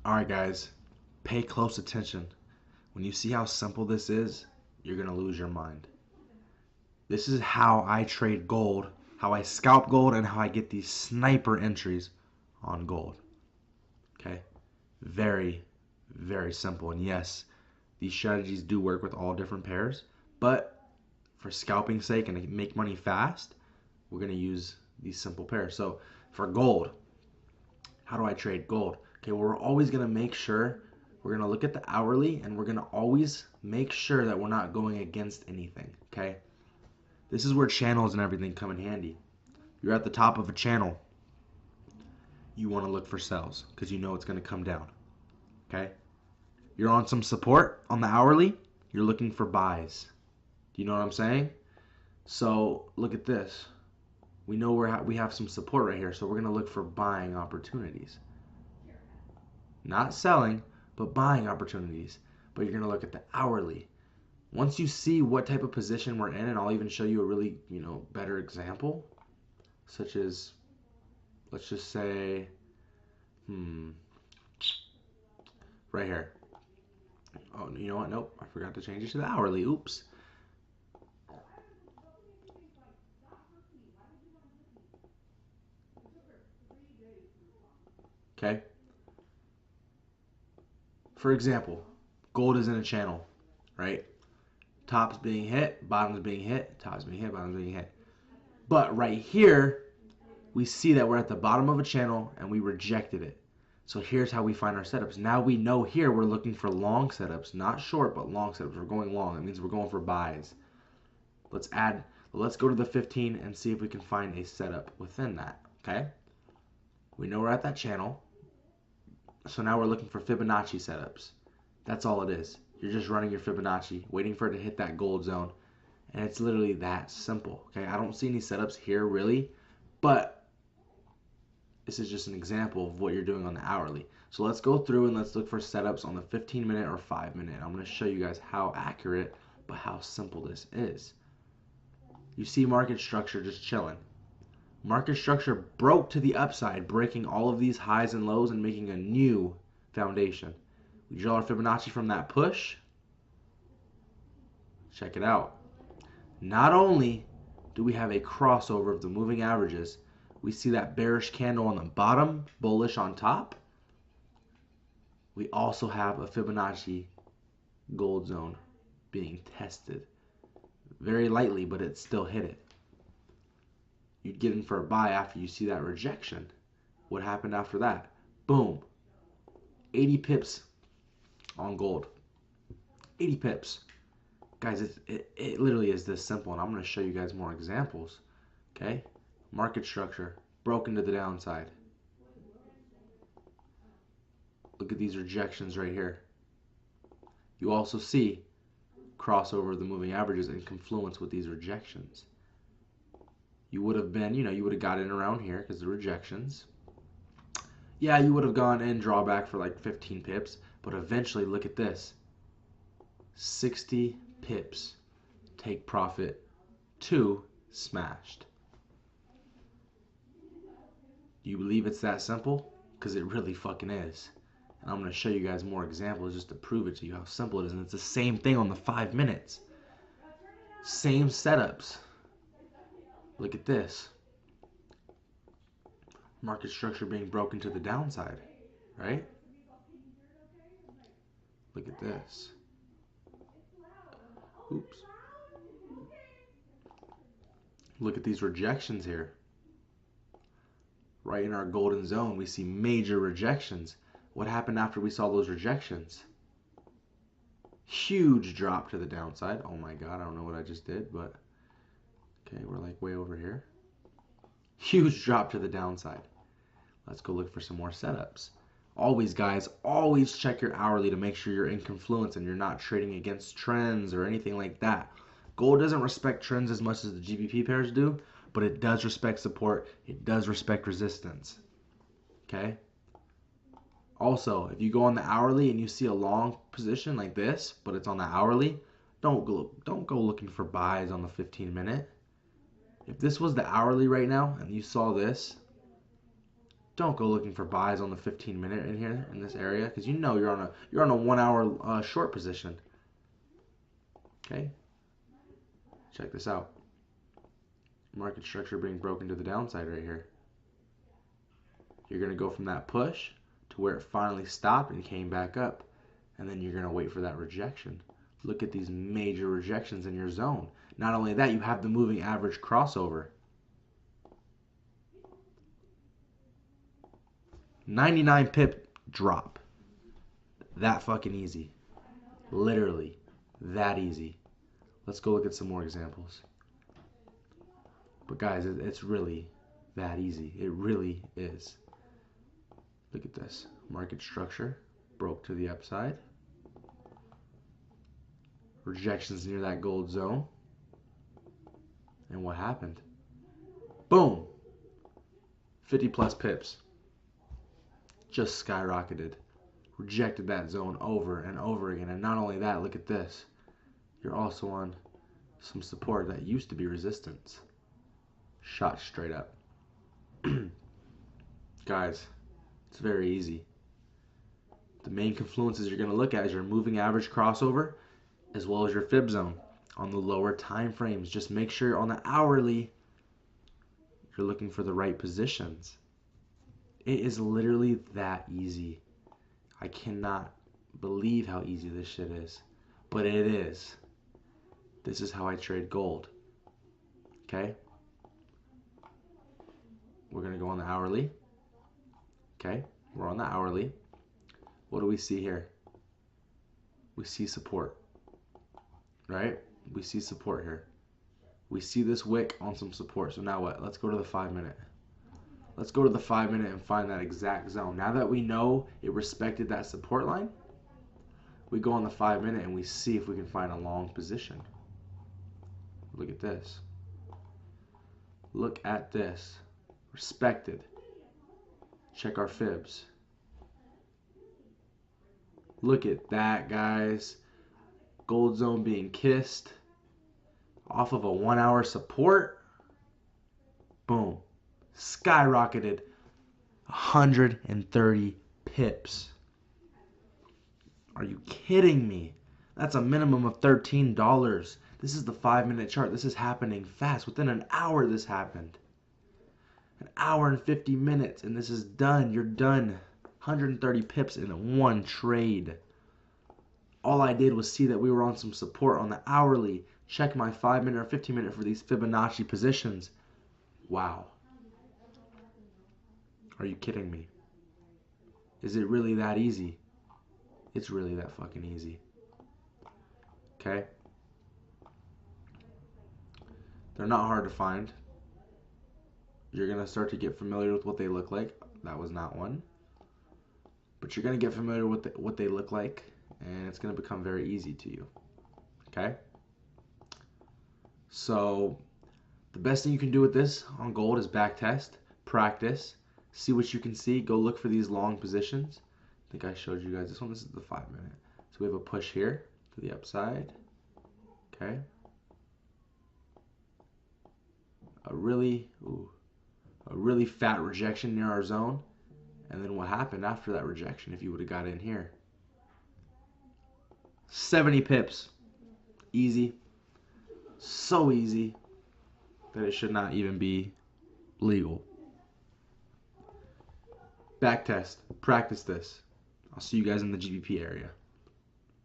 Alright guys, pay close attention. When you see how simple this is, you're going to lose your mind. This is how I trade gold, how I scalp gold, and how I get these sniper entries on gold. Okay? Very, very simple. And yes, these strategies do work with all different pairs, but for scalping sake and to make money fast, we're going to use these simple pairs. So for gold, how do I trade gold? Okay, well, we're always going to make sure we're going to look at the hourly, and we're going to always make sure that we're not going against anything, okay? This is where channels and everything come in handy. You're at the top of a channel. You want to look for sells because you know it's going to come down, okay? You're on some support on the hourly. You're looking for buys. Do you know what I'm saying? So look at this. We know we have some support right here, so we're going to look for buying opportunities. Not selling, but buying opportunities. But you're going to look at the hourly. Once you see what type of position we're in, and I'll even show you a really, better example, such as, let's just say, right here. Oh, you know what? Nope, I forgot to change it to the hourly. Oops. Okay. For example, gold is in a channel, right? Top's being hit, bottom's being hit, top's being hit, bottom's being hit. But right here, we see that we're at the bottom of a channel and we rejected it. So here's how we find our setups. Now we know here we're looking for long setups, not short, but long setups. We're going long. That means we're going for buys. Let's go to the 15 and see if we can find a setup within that, okay? We know we're at that channel. So now we're looking for Fibonacci setups. That's all it is. You're just running your Fibonacci, waiting for it to hit that gold zone. And it's literally that simple, okay? I don't see any setups here really, but this is just an example of what you're doing on the hourly. So let's go through and let's look for setups on the 15-minute or 5-minute. I'm going to show you guys how accurate, but how simple this is. You see market structure just chilling. Market structure broke to the upside, breaking all of these highs and lows and making a new foundation. We draw our Fibonacci from that push. Check it out. Not only do we have a crossover of the moving averages, we see that bearish candle on the bottom, bullish on top. We also have a Fibonacci gold zone being tested. Very lightly, but it still hit it. You'd get in for a buy after you see that rejection. What happened after that? Boom. 80 pips on gold. 80 pips. Guys, it literally is this simple, and I'm going to show you guys more examples. Okay? Market structure broken to the downside. Look at these rejections right here. You also see crossover of the moving averages and confluence with these rejections. You would have been, you would have got in around here because the rejections. Yeah, you would have gone in drawback for like 15 pips, but eventually look at this. 60 pips. Take profit. 2 smashed. Do you believe it's that simple? Because it really fucking is. And I'm going to show you guys more examples just to prove it to you how simple it is. And it's the same thing on the 5 minutes. Same setups. Look at this. Market structure being broken to the downside, right? Look at this. Oops. Look at these rejections here. Right in our golden zone, we see major rejections. What happened after we saw those rejections? Huge drop to the downside. Oh my God, I don't know what I just did, but okay, we're like way over here. Huge drop to the downside. Let's go look for some more setups. Always, guys, always check your hourly to make sure you're in confluence and you're not trading against trends or anything like that. Gold doesn't respect trends as much as the GBP pairs do, but it does respect support. It does respect resistance. Okay? Also, if you go on the hourly and you see a long position like this, but it's on the hourly, don't go looking for buys on the 15-minute. If this was the hourly right now and you saw this, Don't go looking for buys on the 15-minute in here in this area, because you know you're on a 1 hour short position. Okay, check this out. Market structure being broken to the downside right here. You're gonna go from that push to where it finally stopped and came back up, and then you're gonna wait for that rejection. Look at these major rejections in your zone. Not only that, you have the moving average crossover. 99 pip drop. That fucking easy. Literally that easy. Let's go look at some more examples. But guys, it's really that easy. It really is. Look at this. Market structure broke to the upside. Rejections near that gold zone. And what happened? Boom! 50 plus pips. Just skyrocketed. Rejected that zone over and over again. And not only that, look at this. You're also on some support that used to be resistance. Shot straight up. Guys, it's very easy. The main confluences you're going to look at is your moving average crossover as well as your fib zone on the lower time frames. Just make sure on the hourly you're looking for the right positions. It is literally that easy. I cannot believe how easy this shit is, but it is. This is how I trade gold. Okay? We're going to go on the hourly. Okay? We're on the hourly. What do we see here? We see support. Right? We see support here. We see this wick on some support. So now what? Let's go to the 5-minute. Let's go to the 5-minute and find that exact zone. Now that we know it respected that support line, we go on the 5-minute and we see if we can find a long position. Look at this. Look at this. Respected. Check our fibs. Look at that, guys. Gold zone being kissed off of a 1 hour support. Boom. Skyrocketed 130 pips. Are you kidding me? That's a minimum of $13. This is the 5-minute chart. This is happening fast. Within an hour this happened. An hour and 50 minutes and this is done. You're done. 130 pips in one trade. All I did was see that we were on some support on the hourly. Check my 5-minute or 15-minute for these Fibonacci positions. Wow. Are you kidding me? Is it really that easy? It's really that fucking easy. Okay? They're not hard to find. You're going to start to get familiar with what they look like. That was not one. But you're going to get familiar with what they look like, and it's going to become very easy to you. Okay? So, the best thing you can do with this on gold is back test, practice, see what you can see, go look for these long positions. I think I showed you guys this one. This is the 5-minute. So we have a push here to the upside. Okay? A really fat rejection near our zone. And then what happened after that rejection if you would have got in here? 70 pips. Easy. So easy that it should not even be legal. Back test. Practice this. I'll see you guys in the GBP area.